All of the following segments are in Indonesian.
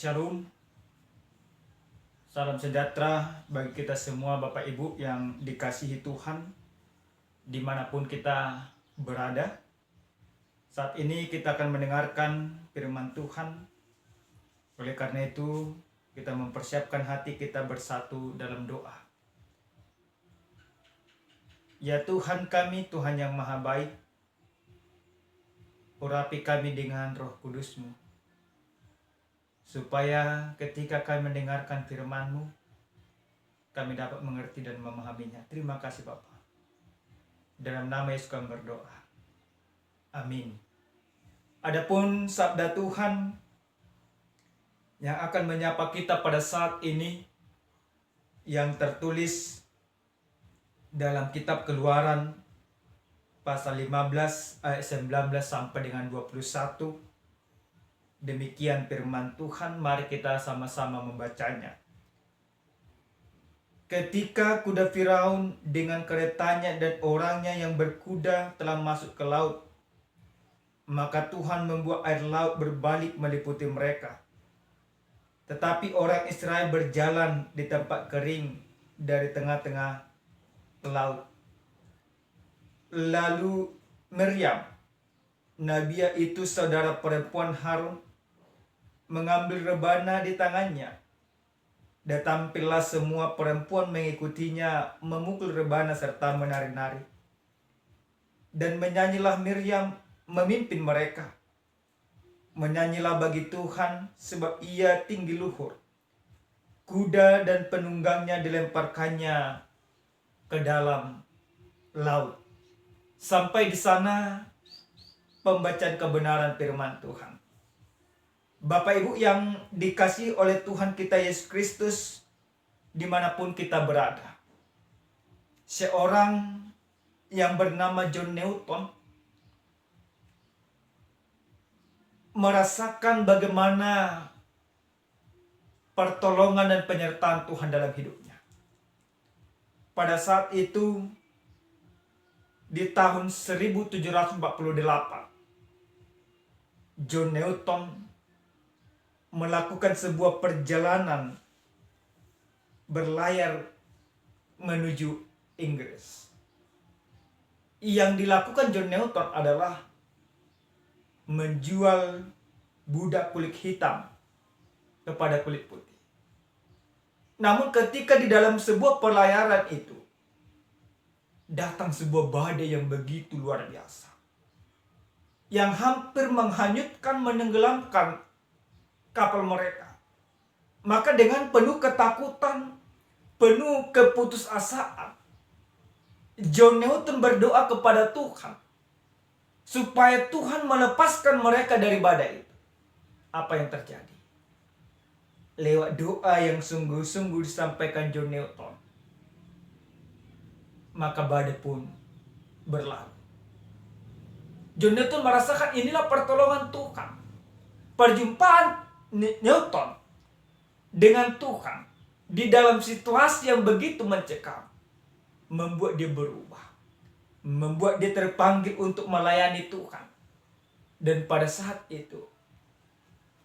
Shalom, salam sejahtera bagi kita semua Bapak Ibu yang dikasihi Tuhan dimanapun kita berada. Saat ini kita akan mendengarkan firman Tuhan. Oleh karena itu kita mempersiapkan hati kita bersatu dalam doa. Ya Tuhan kami, Tuhan yang maha baik, urapi kami dengan Roh Kudus-Mu, supaya ketika kami mendengarkan firman-Mu, kami dapat mengerti dan memahaminya. Terima kasih Bapa. Dalam nama Yesus kami berdoa. Amin. Adapun sabda Tuhan yang akan menyapa kita pada saat ini, yang tertulis dalam kitab Keluaran pasal 15 ayat 19 sampai dengan 21. Demikian firman Tuhan, mari kita sama-sama membacanya. Ketika kuda Firaun dengan keretanya dan orangnya yang berkuda telah masuk ke laut, maka Tuhan membuat air laut berbalik meliputi mereka. Tetapi orang Israel berjalan di tempat kering dari tengah-tengah laut. Lalu Miriam, nabiah itu saudara perempuan Harun, mengambil rebana di tangannya, dan tampillah semua perempuan mengikutinya memukul rebana serta menari-nari. Dan menyanyilah Miriam memimpin mereka. Menyanyilah bagi Tuhan sebab ia tinggi luhur. Kuda dan penunggangnya dilemparkannya ke dalam laut. Sampai di sana pembacaan kebenaran firman Tuhan. Bapak Ibu yang dikasihi oleh Tuhan kita Yesus Kristus dimanapun kita berada. Seorang yang bernama John Newton merasakan bagaimana pertolongan dan penyertaan Tuhan dalam hidupnya. Pada saat itu di tahun 1748, John Newton melakukan sebuah perjalanan berlayar menuju Inggris. Yang dilakukan John Newton adalah menjual budak kulit hitam kepada kulit putih. Namun ketika di dalam sebuah pelayaran itu, datang sebuah badai yang begitu luar biasa, yang hampir menghanyutkan, menenggelamkan kapal mereka. Maka dengan penuh ketakutan, penuh keputusasaan, John Newton berdoa kepada Tuhan supaya Tuhan melepaskan mereka dari badai itu. Apa yang terjadi? Lewat doa yang sungguh-sungguh disampaikan John Newton, maka badai pun berlalu. John Newton merasakan inilah pertolongan Tuhan. Perjumpaan Newton dengan Tuhan di dalam situasi yang begitu mencekam membuat dia berubah, membuat dia terpanggil untuk melayani Tuhan. Dan pada saat itu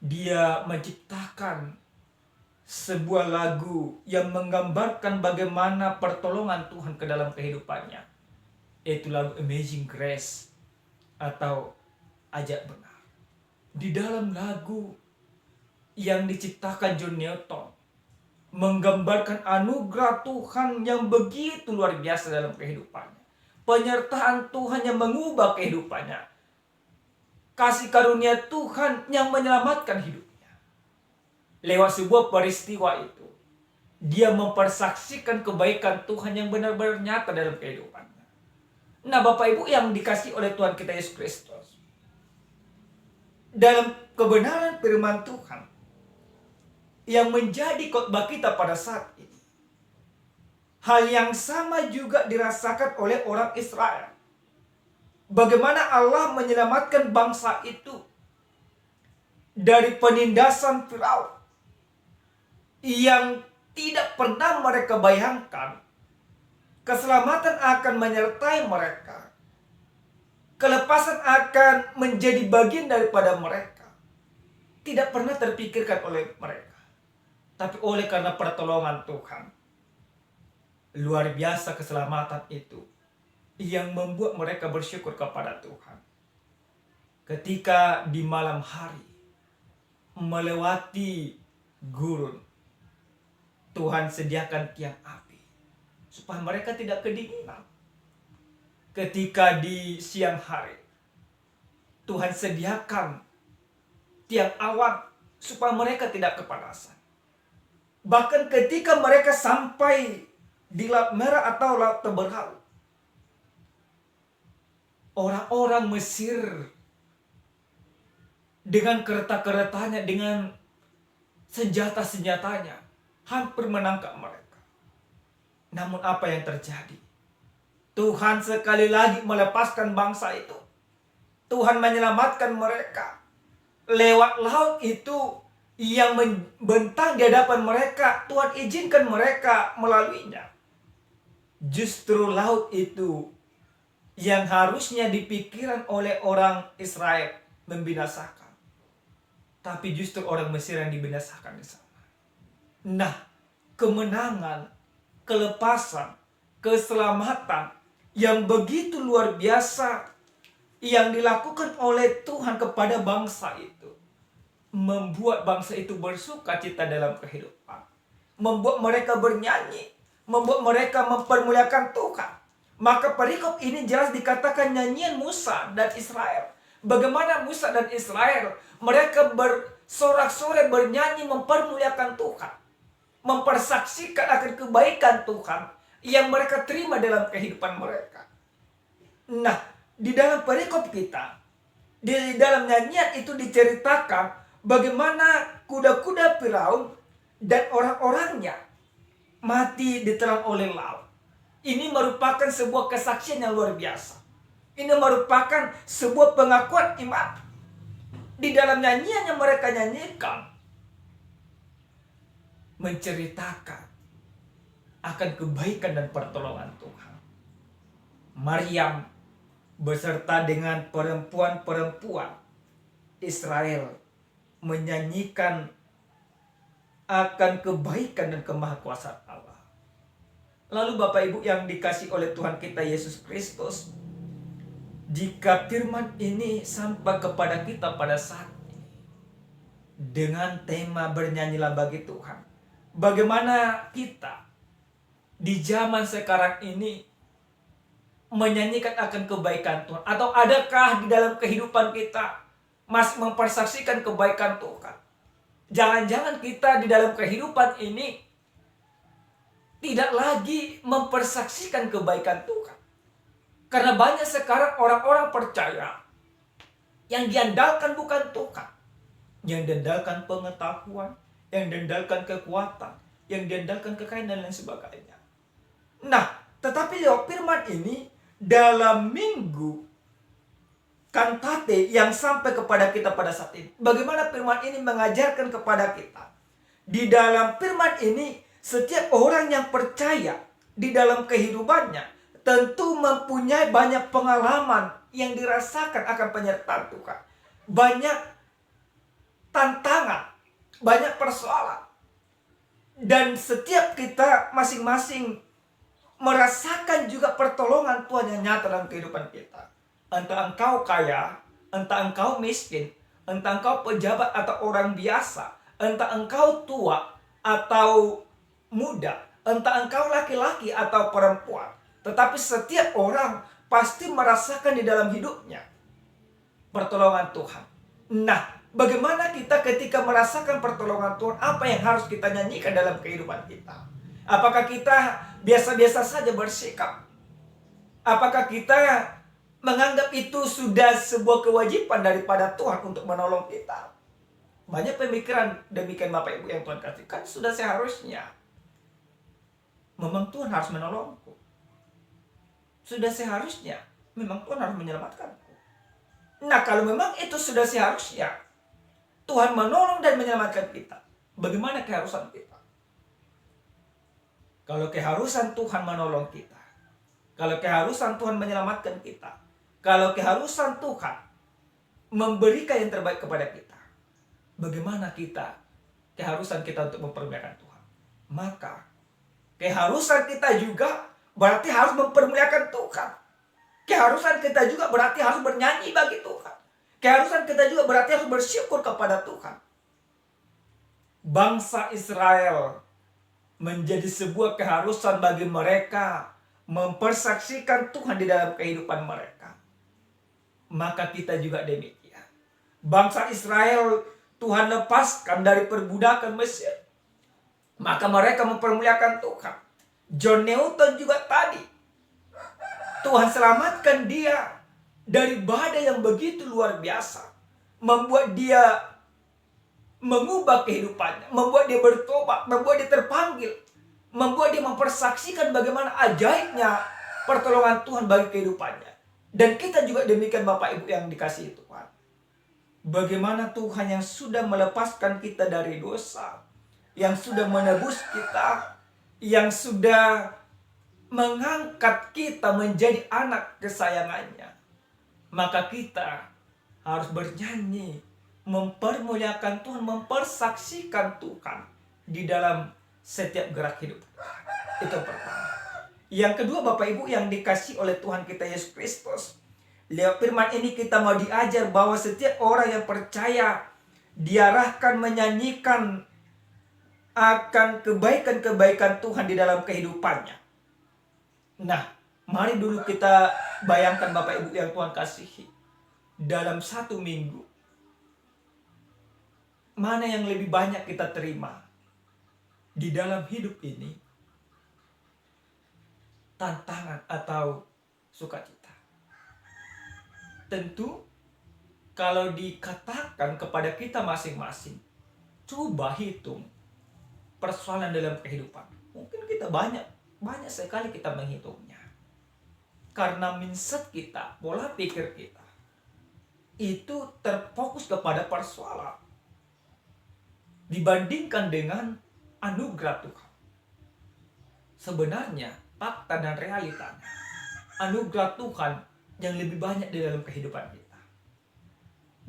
dia menciptakan sebuah lagu yang menggambarkan bagaimana pertolongan Tuhan ke dalam kehidupannya, yaitu lagu Amazing Grace atau Ajab Benar. Di dalam lagu yang diciptakan John Newton menggambarkan anugerah Tuhan yang begitu luar biasa dalam kehidupannya. Penyertaan Tuhan yang mengubah kehidupannya. Kasih karunia Tuhan yang menyelamatkan hidupnya. Lewat sebuah peristiwa itu, dia mempersaksikan kebaikan Tuhan yang benar-benar nyata dalam kehidupannya. Nah, Bapak Ibu yang dikasihi oleh Tuhan kita Yesus Kristus, dalam kebenaran firman Tuhan yang menjadi khotbah kita pada saat ini, hal yang sama juga dirasakan oleh orang Israel. Bagaimana Allah menyelamatkan bangsa itu dari penindasan Firaun yang tidak pernah mereka bayangkan keselamatan akan menyertai mereka. Kelepasan akan menjadi bagian daripada mereka. tidak pernah terpikirkan oleh mereka. Tapi oleh karena pertolongan Tuhan, luar biasa keselamatan itu yang membuat mereka bersyukur kepada Tuhan. Ketika di malam hari melewati gurun, Tuhan sediakan tiang api supaya mereka tidak kedinginan. Ketika di siang hari, Tuhan sediakan tiang awan supaya mereka tidak kepanasan. Bahkan ketika mereka sampai di Laut Merah atau Laut Teberau, orang-orang Mesir dengan kereta-keretanya, dengan senjata-senjatanya hampir menangkap mereka. Namun apa yang terjadi? Tuhan sekali lagi melepaskan bangsa itu. Tuhan menyelamatkan mereka. Lewat laut itu yang membentang di hadapan mereka, Tuhan izinkan mereka melaluinya. Justru laut itu yang harusnya dipikirkan oleh orang Israel membinasakan, tapi justru orang Mesir yang dibinasakan di sana. Nah, kemenangan, kelepasan, keselamatan yang begitu luar biasa yang dilakukan oleh Tuhan kepada bangsa itu membuat bangsa itu bersuka cita dalam kehidupan, membuat mereka bernyanyi, membuat mereka mempermuliakan Tuhan. Maka perikop ini jelas dikatakan nyanyian Musa dan Israel. Bagaimana Musa dan Israel mereka bersorak-sorai, bernyanyi, mempermuliakan Tuhan, mempersaksikan akan kebaikan Tuhan yang mereka terima dalam kehidupan mereka. Nah, di dalam perikop kita, di dalam nyanyian itu diceritakan bagaimana kuda-kuda Firaun dan orang-orangnya mati ditelan oleh laut. Ini merupakan sebuah kesaksian yang luar biasa. Ini merupakan sebuah pengakuan iman. Di dalam nyanyian yang mereka nyanyikan, menceritakan akan kebaikan dan pertolongan Tuhan. Maryam beserta dengan perempuan-perempuan Israel menyanyikan akan kebaikan dan kemahakuasaan Allah. Lalu Bapak Ibu yang dikasih oleh Tuhan kita Yesus Kristus, jika firman ini sampai kepada kita pada saat ini dengan tema bernyanyilah bagi Tuhan, bagaimana kita di zaman sekarang ini menyanyikan akan kebaikan Tuhan? Atau adakah di dalam kehidupan kita masih mempersaksikan kebaikan Tuhan? Jangan-jangan kita di dalam kehidupan ini tidak lagi mempersaksikan kebaikan Tuhan. Karena banyak sekarang orang-orang percaya yang diandalkan bukan Tuhan, yang diandalkan pengetahuan, yang diandalkan kekuatan, yang diandalkan kekayaan dan lain sebagainya. Nah, tetapi lewat firman ini dalam minggu kantate yang sampai kepada kita pada saat ini, bagaimana firman ini mengajarkan kepada kita. Di dalam firman ini, setiap orang yang percaya di dalam kehidupannya tentu mempunyai banyak pengalaman yang dirasakan akan penyertaan Tuhan. Banyak tantangan, banyak persoalan. Dan setiap kita masing-masing merasakan juga pertolongan Tuhan yang nyata dalam kehidupan kita. Entah engkau kaya, entah engkau miskin, entah engkau pejabat atau orang biasa, entah engkau tua atau muda, entah engkau laki-laki atau perempuan. Tetapi setiap orang pasti merasakan di dalam hidupnya pertolongan Tuhan. Nah, bagaimana kita ketika merasakan pertolongan Tuhan, apa yang harus kita nyanyikan dalam kehidupan kita? Apakah kita biasa-biasa saja bersikap? Apakah kita menganggap itu sudah sebuah kewajiban daripada Tuhan untuk menolong kita? Banyak pemikiran demikian Bapak Ibu yang Tuhan kasih. Kan sudah seharusnya. Memang Tuhan harus menolongku. Sudah seharusnya. Memang Tuhan harus menyelamatkanku. Nah, kalau memang itu sudah seharusnya Tuhan menolong dan menyelamatkan kita, bagaimana keharusan kita? Kalau keharusan Tuhan menolong kita, kalau keharusan Tuhan menyelamatkan kita, kalau keharusan Tuhan memberikan yang terbaik kepada kita, bagaimana keharusan kita untuk mempermuliakan Tuhan. Maka keharusan kita juga berarti harus mempermuliakan Tuhan. Keharusan kita juga berarti harus bernyanyi bagi Tuhan. Keharusan kita juga berarti harus bersyukur kepada Tuhan. Bangsa Israel menjadi sebuah keharusan bagi mereka mempersaksikan Tuhan di dalam kehidupan mereka. Maka kita juga demikian. Bangsa Israel Tuhan lepaskan dari perbudakan Mesir. Maka mereka mempermuliakan Tuhan. John Newton juga tadi, Tuhan selamatkan dia dari badai yang begitu luar biasa. Membuat dia mengubah kehidupannya. Membuat dia bertobat. Membuat dia terpanggil. Membuat dia mempersaksikan bagaimana ajaibnya pertolongan Tuhan bagi kehidupannya. Dan kita juga demikian Bapak Ibu yang dikasihi Tuhan. Bagaimana Tuhan yang sudah melepaskan kita dari dosa. Yang sudah menebus kita. Yang sudah mengangkat kita menjadi anak kesayangannya. Maka kita harus bernyanyi, mempermuliakan Tuhan, mempersaksikan Tuhan di dalam setiap gerak hidup. Itu pertama. Yang kedua Bapak Ibu yang dikasih oleh Tuhan kita Yesus Kristus. Lewat firman ini kita mau diajar bahwa setiap orang yang percaya diarahkan menyanyikan akan kebaikan-kebaikan Tuhan di dalam kehidupannya. Nah, mari dulu kita bayangkan Bapak Ibu yang Tuhan kasihi. Dalam satu minggu, mana yang lebih banyak kita terima di dalam hidup ini? Tantangan atau sukacita? Tentu, kalau dikatakan kepada kita masing-masing, coba hitung persoalan dalam kehidupan. Mungkin kita banyak sekali kita menghitungnya. Karena mindset kita, pola pikir kita, itu terfokus kepada persoalan. Dibandingkan dengan anugerah Tuhan. Sebenarnya, fakta dan realitanya, anugerah Tuhan yang lebih banyak di dalam kehidupan kita.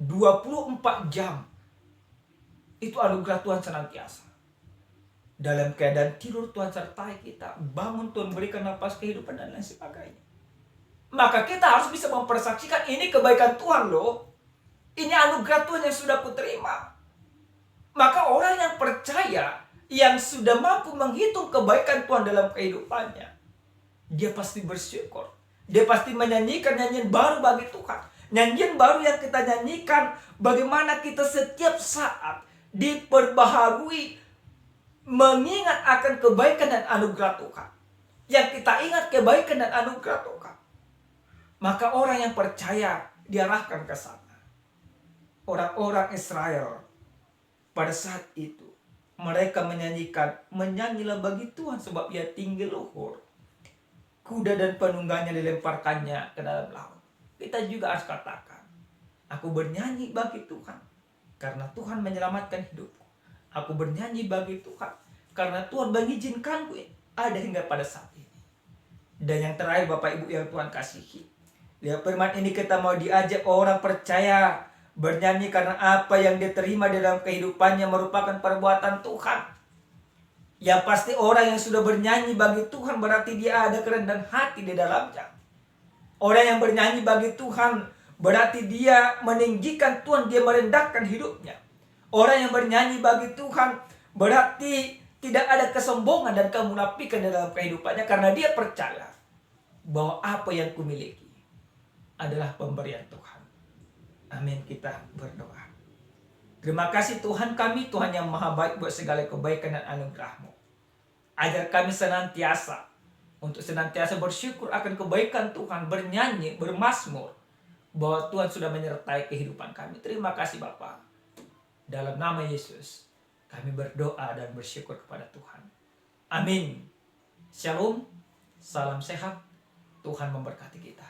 24 jam, itu anugerah Tuhan senantiasa. Dalam keadaan tidur Tuhan sertai kita, bangun Tuhan berikan nafas kehidupan dan lain sebagainya. Maka kita harus bisa mempersaksikan ini kebaikan Tuhan loh. Ini anugerah Tuhan yang sudah kuterima. Maka orang yang percaya, yang sudah mampu menghitung kebaikan Tuhan dalam kehidupannya, dia pasti bersyukur. Dia pasti menyanyikan nyanyian baru bagi Tuhan. Nyanyian baru yang kita nyanyikan, bagaimana kita setiap saat diperbaharui mengingat akan kebaikan dan anugerah Tuhan. Yang kita ingat kebaikan dan anugerah Tuhan. Maka orang yang percaya diarahkan ke sana. Orang-orang Israel pada saat itu mereka menyanyilah bagi Tuhan sebab ia tinggi luhur. Kuda dan penunggangnya dilemparkannya ke dalam laut. Kita juga harus katakan, aku bernyanyi bagi Tuhan karena Tuhan menyelamatkan hidupku. Aku bernyanyi bagi Tuhan karena Tuhan mengizinkanku ada hingga pada saat ini. Dan yang terakhir Bapak Ibu yang Tuhan kasihi, lihat firman ini kita mau diajak orang percaya bernyanyi karena apa yang diterima dalam kehidupannya merupakan perbuatan Tuhan. Yang pasti orang yang sudah bernyanyi bagi Tuhan berarti dia ada kerendahan hati di dalamnya. Orang yang bernyanyi bagi Tuhan berarti dia meninggikan Tuhan, dia merendahkan hidupnya. Orang yang bernyanyi bagi Tuhan berarti tidak ada kesombongan dan kemunafikan dalam kehidupannya karena dia percaya bahwa apa yang kumiliki adalah pemberian Tuhan. Amin, kita berdoa. Terima kasih Tuhan kami, Tuhan yang maha baik buat segala kebaikan dan anugerah-Mu. Ajar kami senantiasa untuk senantiasa bersyukur akan kebaikan Tuhan, bernyanyi, bermazmur bahwa Tuhan sudah menyertai kehidupan kami. Terima kasih Bapa. Dalam nama Yesus, kami berdoa dan bersyukur kepada Tuhan. Amin. Shalom, salam sehat, Tuhan memberkati kita.